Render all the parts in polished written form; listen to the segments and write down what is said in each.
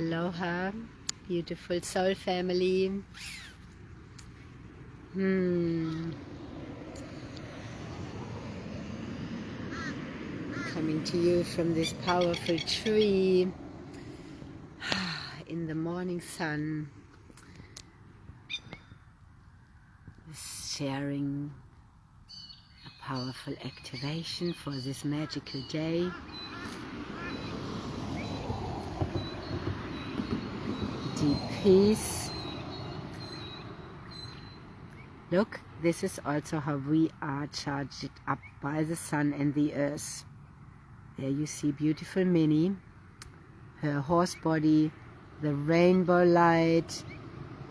Aloha, beautiful soul family. Coming to you from this powerful tree in the morning sun, sharing a powerful activation for this magical day. Deep peace. Look, this is also how we are charged up by the sun and the earth. There you see beautiful Minnie, her horse body, the rainbow light,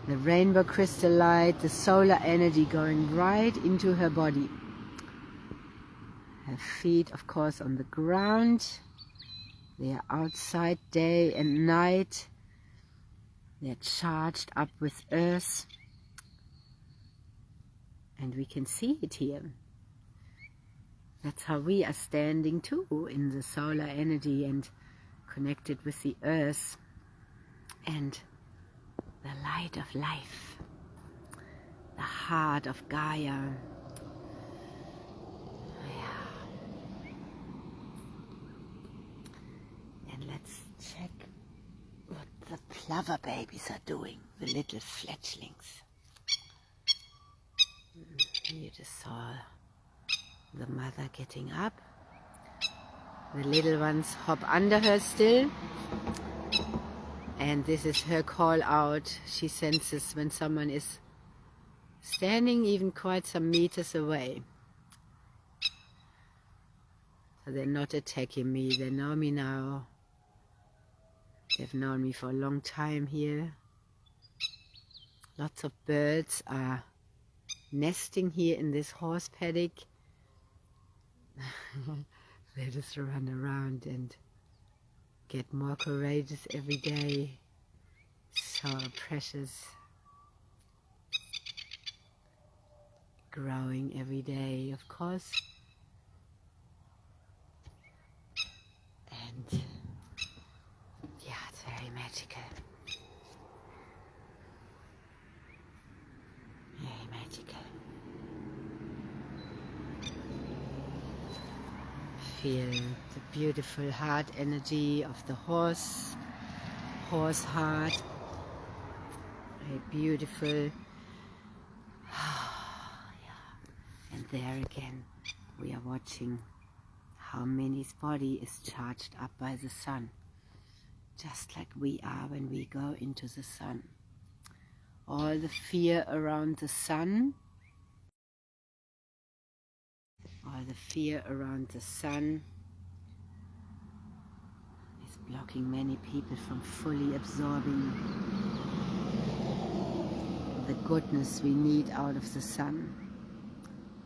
the rainbow crystal light, the solar energy going right into her body. Her feet, of course, on the ground. They are outside day and night. They're charged up with earth. And we can see it here. That's how we are standing too, in the solar energy and connected with the earth and the light of life, the heart of Gaia. Yeah. And let's check what the plover babies are doing, the little fledglings. You just saw the mother getting up. The little ones hop under her still. And this is her call out. She senses when someone is standing even quite some meters away. So they're not attacking me. They know me now. They've known me for a long time here. Lots of birds are nesting here in this horse paddock. They just run around and get more courageous every day. So precious. Growing every day, of course. And yeah, it's very magical. Very magical. Feel the beautiful heart energy of the horse heart. Very beautiful. Yeah. And there again, we are watching how Minnie's body is charged up by the sun, just like we are when we go into the sun. All the fear around the sun, is blocking many people from fully absorbing the goodness we need out of the sun,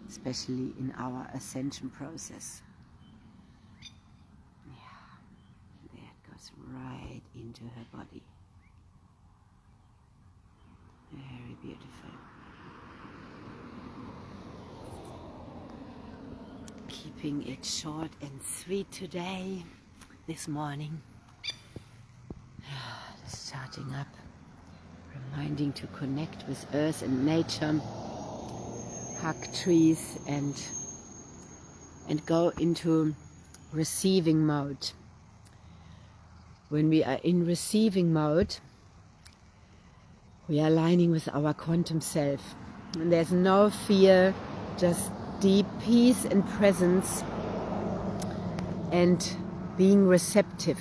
especially in our ascension process. Yeah, there it goes right into her body. Very beautiful. Keeping it short and sweet today, this morning. Just charging up, reminding to connect with earth and nature, hug trees and go into receiving mode. When we are in receiving mode, we are aligning with our quantum self. And there's no fear, just deep peace and presence and being receptive.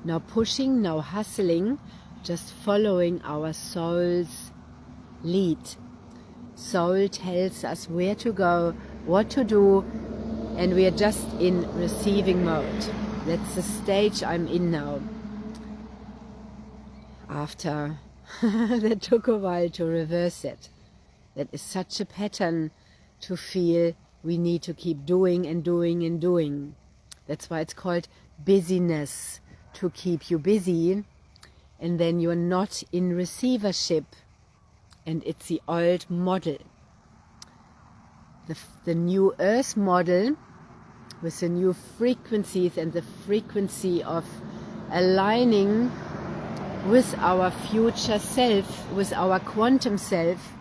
No pushing, no hustling, just following our soul's lead. Soul tells us where to go, what to do, and we are just in receiving mode. That's the stage I'm in now. After that took a while to reverse it. That is such a pattern to feel we need to keep doing and doing and doing. That's why it's called busyness, to keep you busy, and then you're not in receivership, and it's the old model. The new earth model with the new frequencies and the frequency of aligning with our future self, with our quantum self,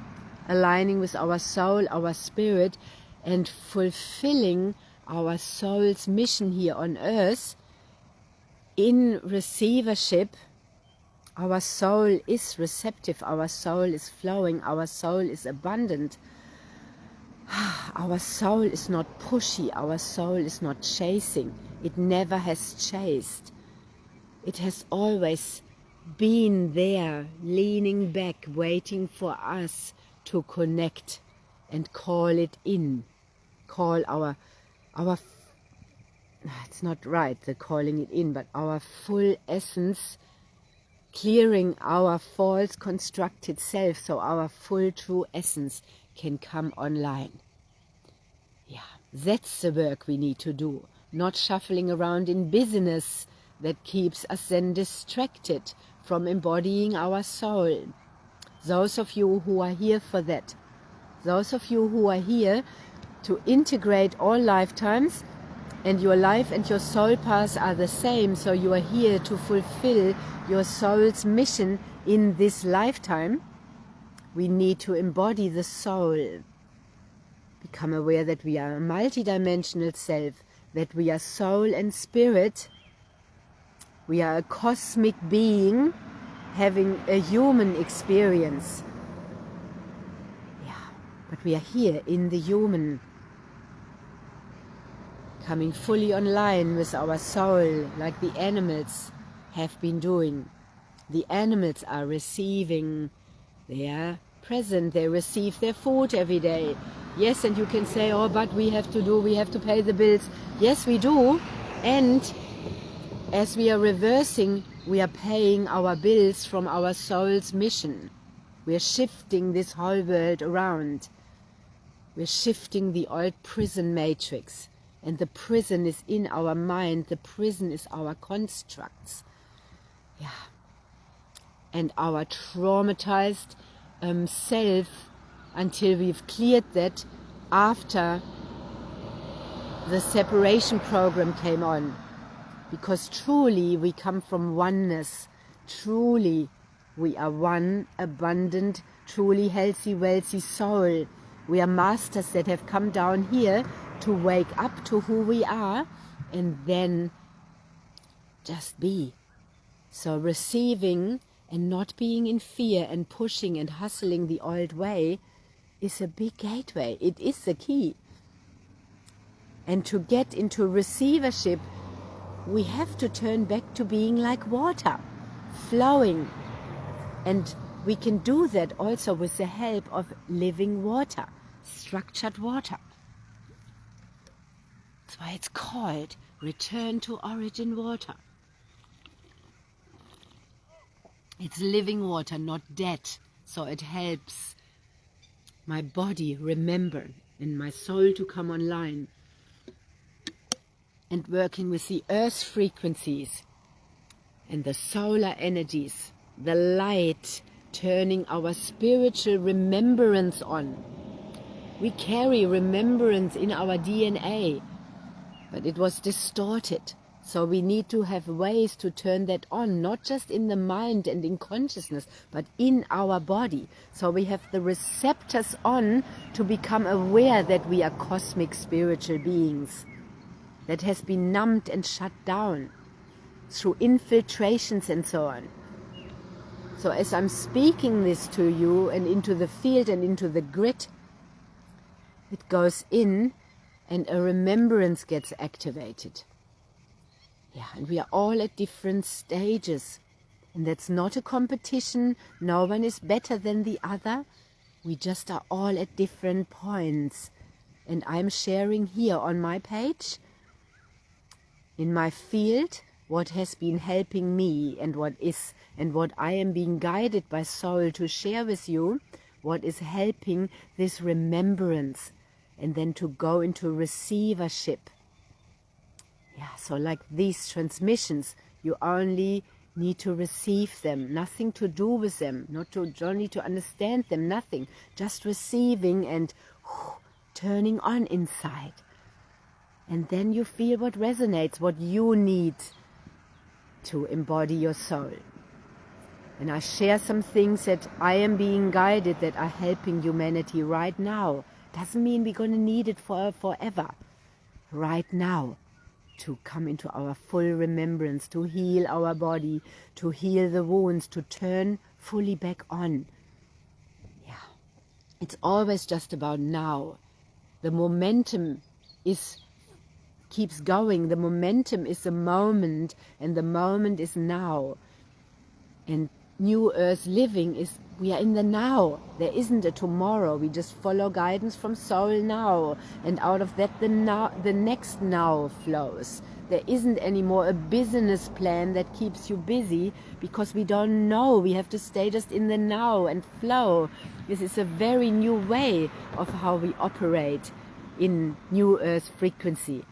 aligning with our soul, our spirit, and fulfilling our soul's mission here on earth in receivership. Our soul is receptive, our soul is flowing, our soul is abundant. Our soul is not pushy, our soul is not chasing. It never has chased. It has always been there, leaning back, waiting for us to connect and call it in. Call our it's not right, the calling it in, but our full essence, clearing our false constructed self so our full true essence can come online. Yeah, that's the work we need to do, not shuffling around in business that keeps us then distracted from embodying our soul. Those of you who are here for that, those of you who are here to integrate all lifetimes, and your life and your soul paths are the same, so you are here to fulfill your soul's mission in this lifetime. We need to embody the soul. Become aware that we are a multidimensional self, that we are soul and spirit. We are a cosmic being having a human experience. Yeah, but we are here in the human, coming fully online with our soul, like the animals have been doing. The animals are receiving, they are present, they receive their food every day. Yes, and you can say, oh, but we have to pay the bills. Yes, we do. And as we are reversing, we are paying our bills from our soul's mission. We are shifting this whole world around. We're shifting the old prison matrix. And the prison is in our mind. The prison is our constructs. Yeah. And our traumatized self, until we've cleared that after the separation program came on. Because truly we come from oneness. Truly we are one abundant, truly healthy, wealthy soul. We are masters that have come down here to wake up to who we are and then just be. So receiving and not being in fear and pushing and hustling the old way is a big gateway. It is the key. And to get into receivership, we have to turn back to being like water, flowing. And we can do that also with the help of living water, structured water. That's why it's called Return to Origin Water. It's living water, not dead. So it helps my body remember and my soul to come online. And working with the earth frequencies and the solar energies, the light, turning our spiritual remembrance on. We carry remembrance in our DNA, but it was distorted. So we need to have ways to turn that on, not just in the mind and in consciousness, but in our body. So we have the receptors on to become aware that we are cosmic spiritual beings. That has been numbed and shut down through infiltrations and so on. So as I'm speaking this to you and into the field and into the grid, it goes in and a remembrance gets activated. Yeah, and we are all at different stages. And that's not a competition. No one is better than the other. We just are all at different points. And I'm sharing here on my page, in my field, what has been helping me and what I am being guided by soul to share with you, what is helping this remembrance, and then to go into receivership. Yeah, so like these transmissions, you only need to receive them, nothing to do with them, don't need to understand them, nothing, just receiving and turning on inside. And then you feel what resonates, what you need to embody your soul. And I share some things that I am being guided that are helping humanity right now. Doesn't mean we're going to need it forever. Right now, to come into our full remembrance, to heal our body, to heal the wounds, to turn fully back on. Yeah, it's always just about now. The momentum keeps going. The momentum is the moment, and the moment is now. And New Earth living is, we are in the now. There isn't a tomorrow. We just follow guidance from soul now, and out of that the next now flows. There isn't anymore a business plan that keeps you busy, because we don't know. We have to stay just in the now and flow. This is a very new way of how we operate in New Earth frequency.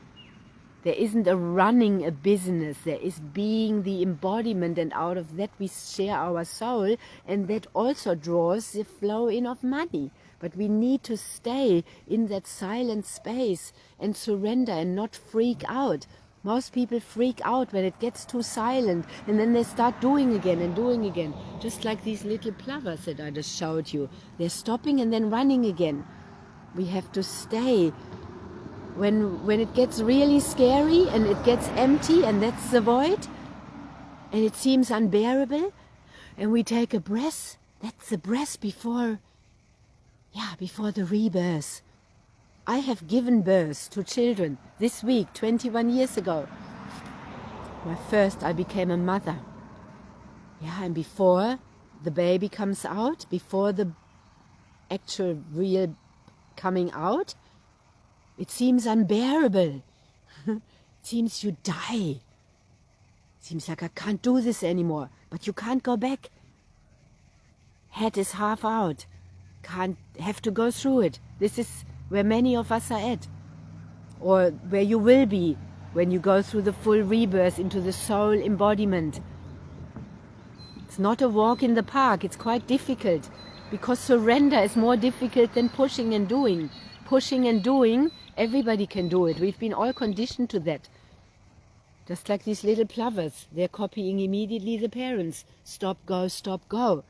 There isn't a running a business, there is being the embodiment, and out of that we share our soul, and that also draws the flow in of money. But we need to stay in that silent space and surrender and not freak out. Most people freak out when it gets too silent, and then they start doing again and doing again. Just like these little plovers that I just showed you. They're stopping and then running again. We have to stay. When it gets really scary and it gets empty, and that's the void, and it seems unbearable, and we take a breath, that's the breath before the rebirth. I have given birth to children this week, 21 years ago. First I became a mother. Yeah, and before the baby comes out, before the actual real coming out, it seems unbearable. It seems you die. It seems like I can't do this anymore. But you can't go back. Head is half out. Have to go through it. This is where many of us are at. Or where you will be when you go through the full rebirth into the soul embodiment. It's not a walk in the park. It's quite difficult. Because surrender is more difficult than pushing and doing. Pushing and doing, everybody can do it. We've been all conditioned to that. Just like these little plovers. They're copying immediately the parents. Stop, go, stop, go.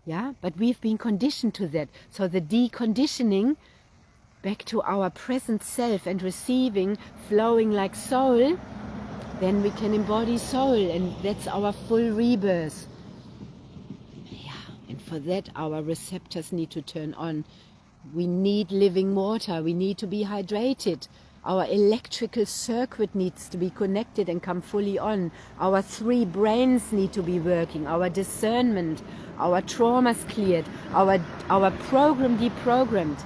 Yeah, but we've been conditioned to that. So the deconditioning back to our present self and receiving, flowing like soul, then we can embody soul, and that's our full rebirth. Yeah, and for that our receptors need to turn on. We need living water. We need to be hydrated. Our electrical circuit needs to be connected and come fully on. Our 3 brains need to be working. Our discernment, our traumas cleared, our program deprogrammed.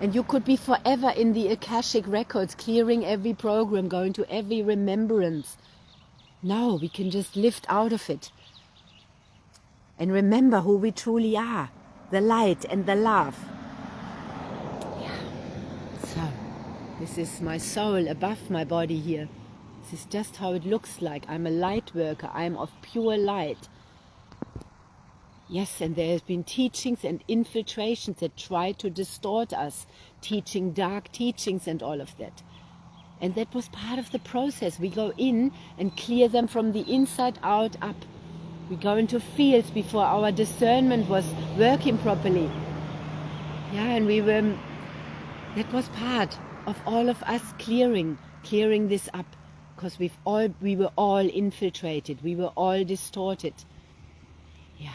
And you could be forever in the Akashic records, clearing every program, going to every remembrance. No, we can just lift out of it. And remember who we truly are. The light and the love. So, this is my soul above my body here. This is just how it looks like. I'm a light worker. I'm of pure light. Yes, and there have been teachings and infiltrations that try to distort us, teaching dark teachings and all of that. And that was part of the process. We go in and clear them from the inside out up. We go into fields before our discernment was working properly. Yeah, and that was part of all of us clearing this up, because we were all infiltrated, we were all distorted. Yeah.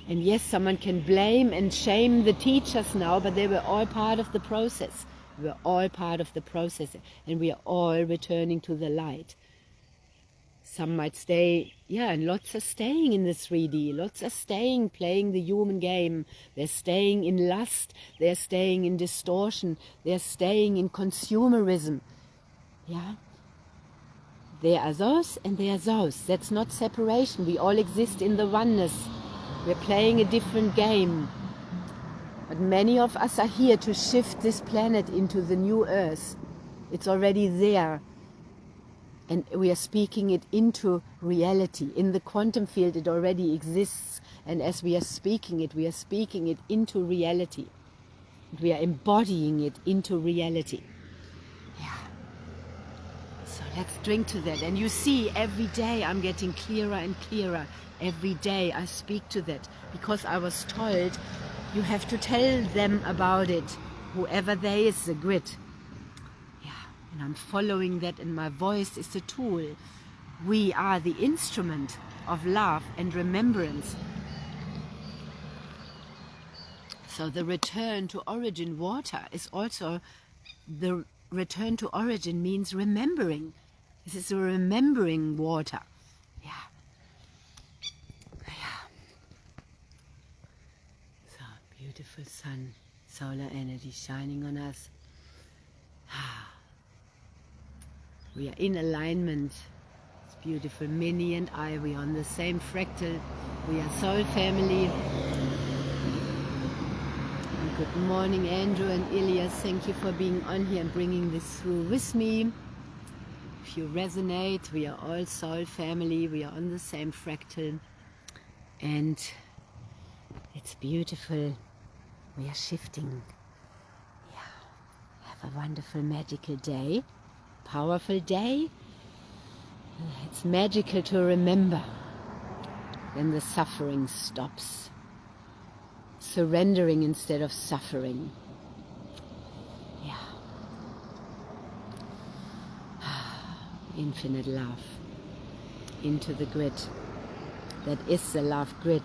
And yes, someone can blame and shame the teachers now, but they were all part of the process. We were all part of the process, and we are all returning to the light. Some might stay, and lots are staying in the 3D. Lots are staying playing the human game. They're staying in lust. They're staying in distortion. They're staying in consumerism. Yeah? There are those and there are those. That's not separation. We all exist in the oneness. We're playing a different game. But many of us are here to shift this planet into the new earth. It's already there. And we are speaking it into reality. In the quantum field it already exists. And as we are speaking it into reality. We are embodying it into reality. Yeah. So let's drink to that. And you see, every day I'm getting clearer and clearer. every day I speak to that, because I was told you have to tell them about it, whoever they is, the grid. Yeah, and I'm following that, and my voice is the tool. We are the instrument of love and remembrance. So the return to origin water is also, the return to origin means remembering. This is a remembering water. Yeah. Yeah. So beautiful sun, solar energy shining on us. We are in alignment. It's beautiful. Minnie and I, we are on the same fractal. We are soul family. And good morning, Andrew and Ilias. Thank you for being on here and bringing this through with me. If you resonate, we are all soul family. We are on the same fractal. And it's beautiful. We are shifting. Yeah. Have a wonderful, magical day. Powerful day. It's magical to remember when the suffering stops. Surrendering instead of suffering. Yeah. Infinite love. Into the grid. That is the love grid.